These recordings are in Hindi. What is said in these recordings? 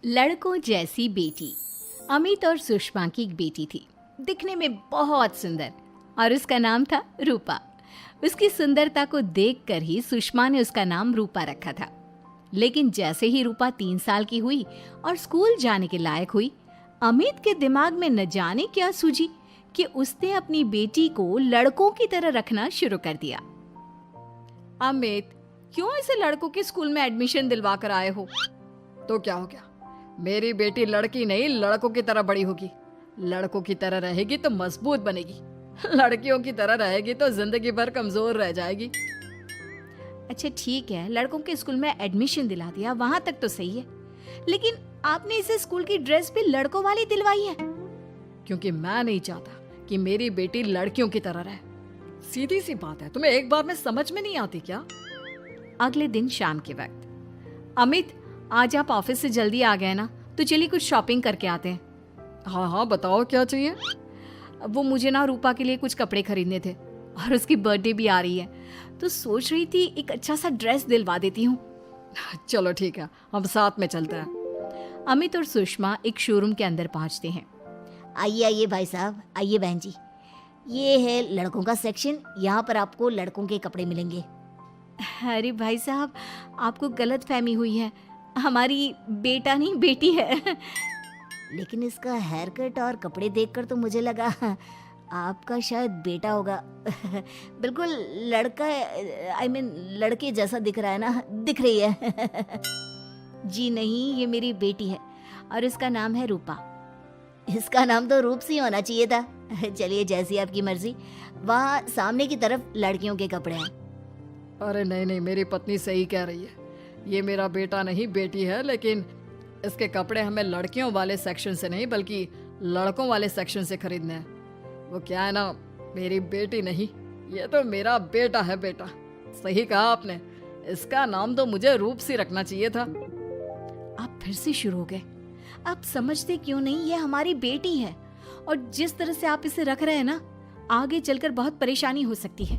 लड़कों जैसी बेटी। अमित और सुषमा की एक बेटी थी, दिखने में बहुत सुंदर, और उसका नाम था रूपा। उसकी सुंदरता को देखकर ही सुषमा ने उसका नाम रूपा रखा था। लेकिन जैसे ही रूपा 3 साल की हुई और स्कूल जाने के लायक हुई, अमित के दिमाग में न जाने क्या सूझी कि उसने अपनी बेटी को लड़कों की तरह रखना शुरू कर दिया। अमित, क्यों इसे लड़कों के स्कूल में एडमिशन दिलवा कर आए हो? तो क्या हो गया, मेरी बेटी लड़की नहीं लड़कों की तरह बड़ी होगी। लड़कों की तरह रहेगी तो मजबूत बनेगी, लड़कियों की तरह रहेगी तो जिंदगी भर कमजोर रह जाएगी। अच्छा ठीक है, लड़कों के स्कूल में एडमिशन दिला दिया, वहां तक तो सही है। लेकिन आपने इसे स्कूल की ड्रेस भी लड़कों वाली दिलवाई है। क्योंकि मैं नहीं चाहता कि मेरी बेटी लड़कियों की तरह रहे। सीधी सी बात है, तुम्हें एक बार में समझ में नहीं आती क्या? अगले दिन शाम के वक्त, अमित आज आप ऑफिस से जल्दी आ गए ना, तो चलिए कुछ शॉपिंग करके आते हैं। हाँ हाँ, बताओ क्या चाहिए? वो मुझे ना रूपा के लिए कुछ कपड़े खरीदने थे, और उसकी बर्थडे भी आ रही है, तो सोच रही थी एक अच्छा सा ड्रेस दिलवा देती हूँ। चलो ठीक है, हम साथ में चलते हैं। अमित और सुषमा एक शोरूम के अंदर पहुंचते हैं। आइए आइए भाई साहब, आइए बहन जी। ये है लड़कों का सेक्शन, यहाँ पर आपको लड़कों के कपड़े मिलेंगे। अरे भाई साहब, आपको गलत फहमी हुई है, हमारी बेटा नहीं बेटी है। लेकिन इसका हेयर कट और कपड़े देखकर तो मुझे लगा आपका शायद बेटा होगा। बिल्कुल लड़का, आई मीन लड़के जैसा दिख रहा है ना, दिख रही है। जी नहीं, ये मेरी बेटी है और इसका नाम है रूपा। इसका नाम तो रूप सी होना चाहिए था। चलिए जैसी आपकी मर्जी। वहाँ सामने की तरफ लड़कियों के कपड़े हैं। अरे नहीं नहीं, मेरी पत्नी सही कह रही है, ये मेरा बेटा नहीं बेटी है। लेकिन इसके कपड़े हमें लड़कियों वाले सेक्शन से नहीं बल्कि लड़कों वाले सेक्शन से खरीदने हैं। वो क्या है ना, मेरी बेटी नहीं, ये तो मेरा बेटा है। बेटा, सही कहा आपने, इसका नाम तो मुझे रूप सी रखना चाहिए था। आप फिर से शुरू हो गए। आप समझते क्यों नहीं, ये हमारी बेटी है, और जिस तरह से आप इसे रख रहे हैं ना, आगे चलकर बहुत परेशानी हो सकती है।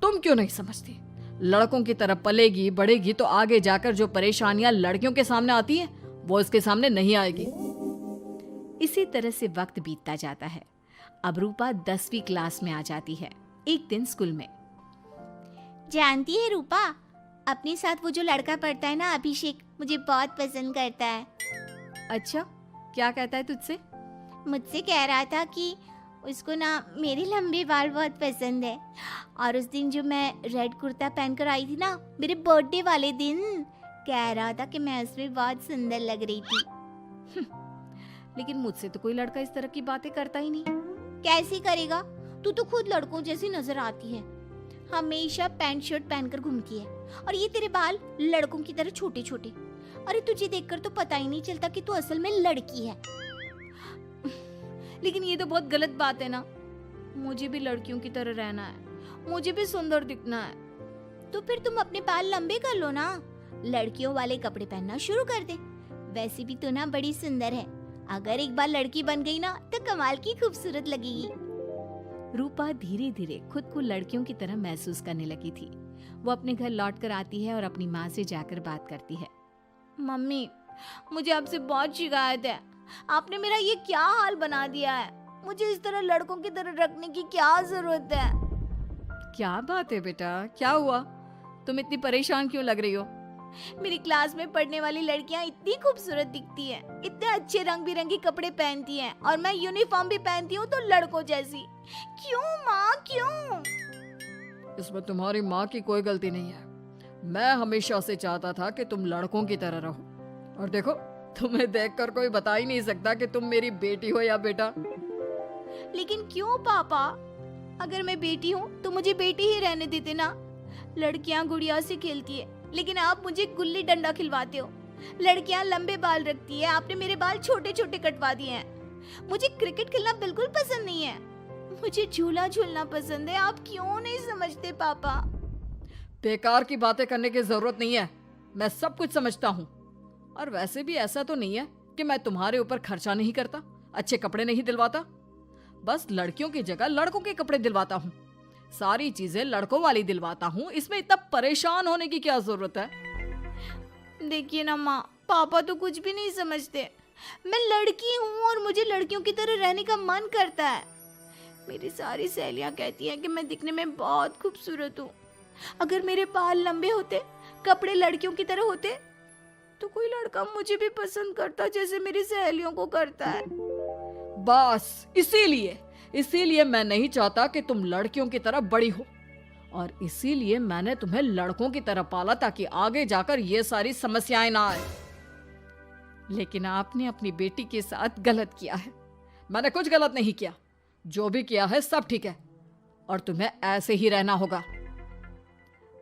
तुम क्यों नहीं समझती? लड़कों की तरह पलेगी बढ़ेगी तो आगे जाकर जो परेशानियां लड़कियों के सामने आती हैं, वो इसके सामने नहीं आएगी। इसी तरह से वक्त बीतता जाता है। अब रूपा 10वीं क्लास में आ जाती है। एक दिन स्कूल में, जानती है रूपा, अपने साथ वो जो लड़का पढ़ता है ना, अभिषेक, मुझे बहुत पसंद करता है। अच्छा, क्या कहता है तुझसे? मुझसे कह रहा था कि उसको ना मेरे लंबे बाल बहुत पसंद है, और उस दिन जो मैं रेड कुर्ता पहनकर आई थी ना, मेरे बर्थडे वाले दिन, कह रहा था कि मैं उसमें बहुत सुंदर लग रही थी। लेकिन मुझसे तो कोई लड़का इस तरह की बातें करता ही नहीं। कैसे करेगा? तू तो खुद लड़कों जैसी नजर आती है, हमेशा पैंट शर्ट पहनकर घूमती है, और ये तेरे बाल लड़कों की तरह छोटे छोटे। अरे तुझे देखकर तो पता ही नहीं चलता कि तू असल में लड़की है। लेकिन ये तो बहुत गलत बात है ना, मुझे भी लड़कियों की तरह रहना है, मुझे भी सुंदर दिखना है। तो फिर तुम अपने बाल लंबे कर लो ना, लड़कियों वाले कपड़े पहनना शुरू कर दे। वैसे भी तू ना बड़ी सुंदर है, अगर एक बार लड़की बन गई ना तो कमाल की खूबसूरत लगेगी। रूपा धीरे धीरे खुद को लड़कियों की तरह महसूस करने लगी थी। वो अपने घर लौट कर आती है और अपनी माँ से जाकर बात करती है। मम्मी, मुझे आपसे बहुत शिकायत है, आपने मेरा ये क्या हाल बना दिया है। मुझे इस तरह लड़कों की तरह रखने की क्या जरूरत है? क्या बात है बेटा, क्या हुआ? तुम इतनी परेशान क्यों लग रही हो? मेरी क्लास में पढ़ने वाली लड़कियां इतनी खूबसूरत दिखती हैं, इतने अच्छे रंग बिरंगे कपड़े पहनती हैं, और मैं यूनिफॉर्म भी पहनती हूँ तो लड़कों जैसी। क्यों माँ, क्यों? इसमें तुम्हारी माँ की कोई गलती नहीं है। मैं हमेशा से चाहता था कि तुम लड़कों की तरह रहो, और देखो, तुम्हें देखकर कोई बता ही नहीं सकता कि तुम मेरी बेटी हो या बेटा। लेकिन क्यों पापा? अगर मैं बेटी हूँ तो मुझे बेटी ही रहने देते ना। लड़कियाँ गुड़िया से खेलती है, लेकिन आप मुझे गुल्ली डंडा खिलवाते हो। लड़कियाँ लंबे बाल रखती है, आपने मेरे बाल छोटे छोटे कटवा दिए हैं। मुझे क्रिकेट खेलना बिल्कुल पसंद नहीं है, मुझे झूला झूलना पसंद है। आप क्यों नहीं समझते पापा? बेकार की बातें करने की जरूरत नहीं है, मैं सब कुछ समझता हूँ। और वैसे भी ऐसा तो नहीं है कि मैं तुम्हारे ऊपर खर्चा नहीं करता, अच्छे कपड़े नहीं दिलवाता। बस लड़कियों की जगह लड़कों के कपड़े दिलवाता हूँ, सारी चीजें लड़कों वाली दिलवाता हूँ। इसमें इतना परेशान होने की क्या जरूरत है? देखिए ना माँ, पापा तो कुछ भी नहीं समझते। मैं लड़की हूँ और मुझे लड़कियों की तरह रहने का मन करता है। मेरी सारी सहेलियाँ कहती हैं कि मैं दिखने में बहुत खूबसूरत हूँ। अगर मेरे बाल लंबे होते, कपड़े लड़कियों की तरह होते, तो कोई लड़का मुझे भी पसंद करता जैसे मेरी सहेलियों को करता है। बस इसीलिए मैं नहीं चाहता कि तुम लड़कियों की तरह बड़ी हो, और इसीलिए मैंने तुम्हें लड़कों की तरह पाला ताकि आगे जाकर ये सारी समस्याएं ना आए। लेकिन आपने अपनी बेटी के साथ गलत किया है। मैंने कुछ गलत नहीं किया, जो भी किया है सब ठीक है, और तुम्हें ऐसे ही रहना होगा।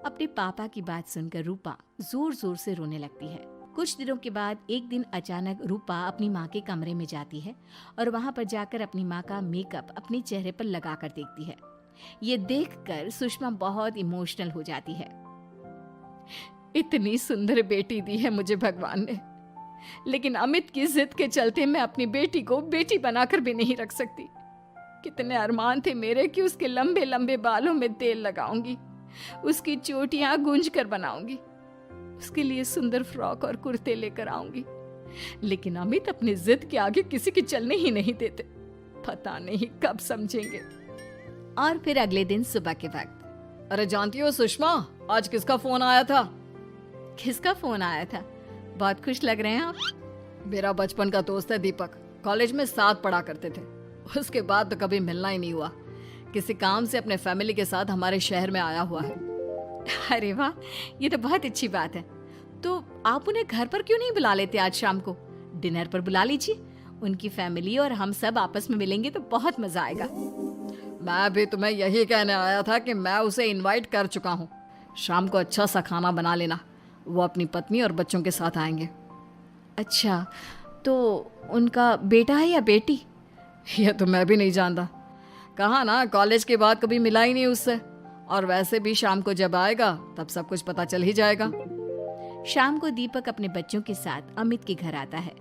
अपने पापा की बात सुनकर रूपा जोर जोर से रोने लगती है। कुछ दिनों के बाद एक दिन अचानक रूपा अपनी माँ के कमरे में जाती है और वहां पर जाकर अपनी माँ का मेकअप अपने चेहरे पर लगाकर देखती है। ये देखकर सुषमा बहुत इमोशनल हो जाती है। इतनी सुंदर बेटी दी है मुझे भगवान ने, लेकिन अमित की जिद के चलते मैं अपनी बेटी को बेटी बनाकर भी नहीं रख सकती। कितने अरमान थे मेरे कि उसके लंबे लंबे बालों में तेल लगाऊंगी, उसकी चोटियां गूंज कर बनाऊंगी, उसके लिए सुंदर फ्रॉक और कुर्ते लेकर आऊंगी। लेकिन अमित अपनी जिद के आगे किसी की चलने ही नहीं देते। पता नहीं कब समझेंगे। और फिर अगले दिन सुबह के वक्त। अरे जानती हो सुषमा, आज किसका फोन आया था? किसका फोन आया था? बहुत खुश लग रहे हैं आप। मेरा बचपन का दोस्त है दीपक। कॉलेज में साथ पढ़ा करते थे, उसके बाद तो कभी मिलना ही नहीं हुआ। किसी काम से अपने फैमिली के साथ हमारे शहर में आया हुआ है। अरे वाह, ये तो बहुत अच्छी बात है। तो आप उन्हें घर पर क्यों नहीं बुला लेते? आज शाम को डिनर पर बुला लीजिए। उनकी फैमिली और हम सब आपस में मिलेंगे तो बहुत मजा आएगा। मैं भी तुम्हें यही कहने आया था कि मैं उसे इनवाइट कर चुका हूँ। शाम को अच्छा सा खाना बना लेना, वो अपनी पत्नी और बच्चों के साथ आएंगे। अच्छा, तो उनका बेटा है या बेटी? ये तो मैं भी नहीं जानता। कहा ना, कॉलेज के बाद कभी मिला ही नहीं उससे, और वैसे भी शाम को जब आएगा तब सब कुछ पता चल ही जाएगा। शाम को दीपक अपने बच्चों के साथ अमित के घर आता है।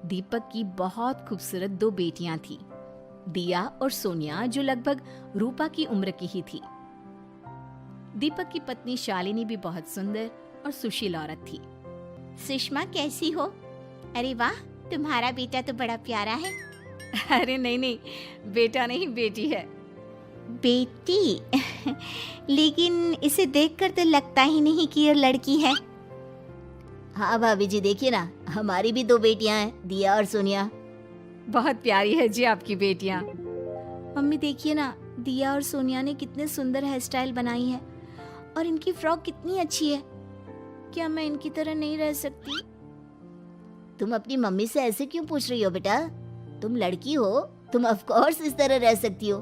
दीपक की बहुत खूबसूरत 2 बेटियां थी, दिया और सोनिया, जो लगभग रूपा की उम्र की ही थी। दीपक की पत्नी शालिनी भी बहुत सुंदर और सुशील औरत थी। सुषमा कैसी हो? अरे वाह, तुम्हारा बेटा तो बड़ा प्यारा है। अरे नहीं, बेटा नहीं, बेटी है। बेटी? लेकिन इसे देखकर तो लगता ही नहीं कि ये लड़की है। हाँ भाभी जी, देखिए ना, हमारी भी 2 बेटियां हैं, दिया और सोनिया। बहुत प्यारी है जी आपकी बेटियां। मम्मी देखिए ना, दिया और सोनिया ने कितने सुंदर हेयर स्टाइल बनाई है, और इनकी फ्रॉक कितनी अच्छी है। क्या मैं इनकी तरह नहीं रह सकती? तुम अपनी मम्मी से ऐसे क्यों पूछ रही हो बेटा? तुम लड़की हो, तुम ऑफ कोर्स इस तरह रह सकती हो।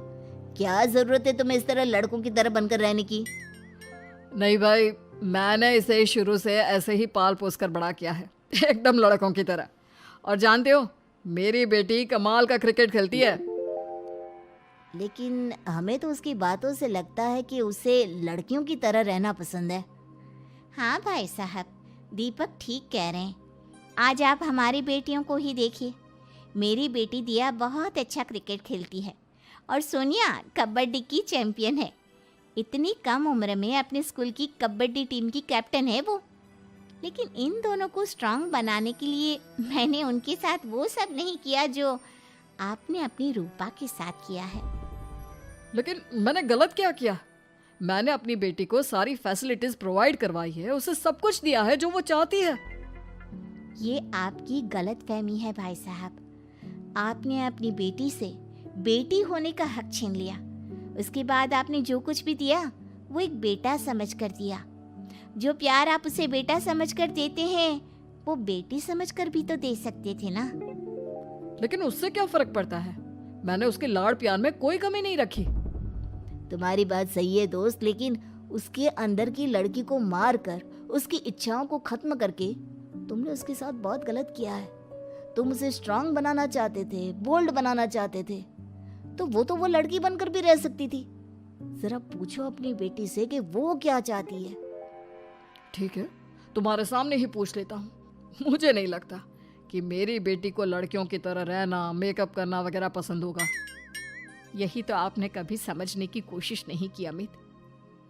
क्या जरूरत है तुम्हें इस तरह लड़कों की तरह बनकर रहने की? नहीं भाई, मैंने इसे शुरू से ऐसे ही पाल पोस कर बड़ा किया है, एकदम लड़कों की तरह। और जानते हो, मेरी बेटी कमाल का क्रिकेट खेलती है। लेकिन हमें तो उसकी बातों से लगता है कि उसे लड़कियों की तरह रहना पसंद है। हाँ भाई साहब, दीपक ठीक कह रहे हैं। आज आप हमारी बेटियों को ही देखिए। मेरी बेटी दिया बहुत अच्छा क्रिकेट खेलती है, और सोनिया कबड्डी की चैंपियन है। इतनी कम उम्र में अपने स्कूल की कबड्डी टीम की कैप्टन है वो। लेकिन इन दोनों को स्ट्रांग बनाने के लिए मैंने उनके साथ वो सब नहीं किया जो आपने अपनी रूपा के साथ किया है। लेकिन मैंने गलत क्या किया? मैंने अपनी बेटी को सारी फैसिलिटीज प्रोवाइड करवाई है, उसे सब कुछ दिया है जो वो चाहती है। ये आपकी गलतफहमी है भाई साहब। आपने अपनी बेटी से बेटी होने का हक छीन लिया। उसके बाद आपने जो कुछ भी दिया वो एक बेटा समझकर दिया। जो प्यार आप उसे बेटा समझकर देते हैं वो बेटी समझकर भी तो दे सकते थे ना। लेकिन उससे क्या फर्क पड़ता है? मैंने उसके लाड़ प्यार में कोई कमी नहीं रखी। तुम्हारी बात सही है दोस्त, लेकिन उसके अंदर की लड़की को मार कर, उसकी इच्छाओं को खत्म करके तुमने उसके साथ बहुत गलत किया है। तुम उसे स्ट्रांग बनाना चाहते थे, बोल्ड बनाना चाहते थे, तो वो लड़की बनकर भी रह सकती थी। जरा पूछो अपनी बेटी से कि वो क्या चाहती है। ठीक है, तुम्हारे सामने ही पूछ लेता हूँ। मुझे नहीं लगता कि मेरी बेटी को लड़कियों की तरह रहना, मेकअप करना वगैरह पसंद होगा। यही तो आपने कभी समझने की कोशिश नहीं की अमित।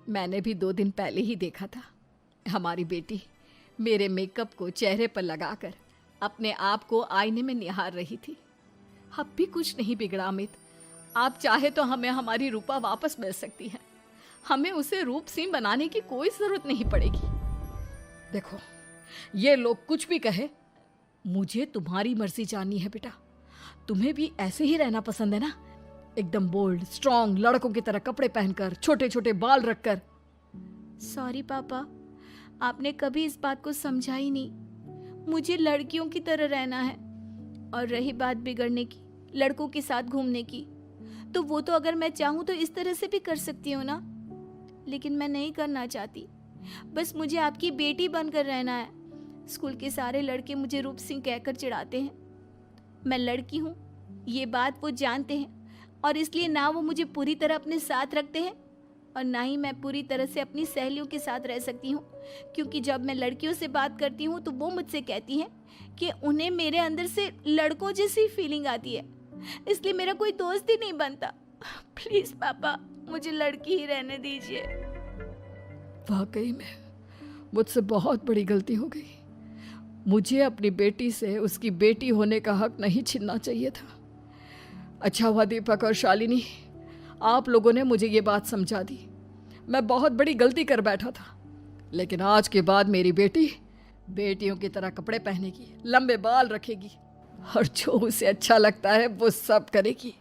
मैंने भी 2 दिन पहले ही देखा था। हमारी बेटी मेरे मेकअप को चेहरे पर लगाकर अपने आप को आईने में निहार रही थी। अब भी कुछ नहीं बिगड़ा अमित। आप चाहे तो हमें हमारी रूपा वापस मिल सकती है। हमें उसे रूप सिंह बनाने की कोई जरूरत नहीं पड़ेगी। देखो, ये लोग कुछ भी कहे, मुझे तुम्हारी मर्जी जाननी है बेटा। तुम्हें भी ऐसे ही रहना पसंद है ना? एकदम बोल्ड, स्ट्रांग, लड़कों की तरह कपड़े पहनकर, छोटे छोटे बाल रखकर। सॉरी पापा, आपने कभी इस बात को समझा ही नहीं। मुझे लड़कियों की तरह रहना है। और रही बात बिगड़ने की, लड़कों के साथ घूमने की, तो वो तो अगर मैं चाहूँ तो इस तरह से भी कर सकती हूँ ना। लेकिन मैं नहीं करना चाहती। बस मुझे आपकी बेटी बनकर रहना है। स्कूल के सारे लड़के मुझे रूप सिंह कहकर चिढ़ाते हैं। मैं लड़की हूँ, ये बात वो जानते हैं, और इसलिए ना वो मुझे पूरी तरह अपने साथ रखते हैं और ना ही मैं पूरी तरह से अपनी सहेलियों के साथ रह सकती हूँ। क्योंकि जब मैं लड़कियों से बात करती हूँ तो वो मुझसे कहती हैं कि उन्हें मेरे अंदर से लड़कों जैसी फीलिंग आती है, इसलिए मेरा कोई दोस्त ही नहीं बनता। प्लीज पापा, मुझे लड़की ही रहने दीजिए। वाकई में मुझसे बहुत बड़ी गलती हो गई। मुझे अपनी बेटी से उसकी बेटी होने का हक नहीं छीनना चाहिए था। अच्छा हुआ दीपक और शालिनी, आप लोगों ने मुझे ये बात समझा दी। मैं बहुत बड़ी गलती कर बैठा था, लेकिन आज के बाद मेरी बेटी बेटियों की तरह कपड़े पहनेगी, लंबे बाल रखेगी और जो उसे अच्छा लगता है वो सब करेगी।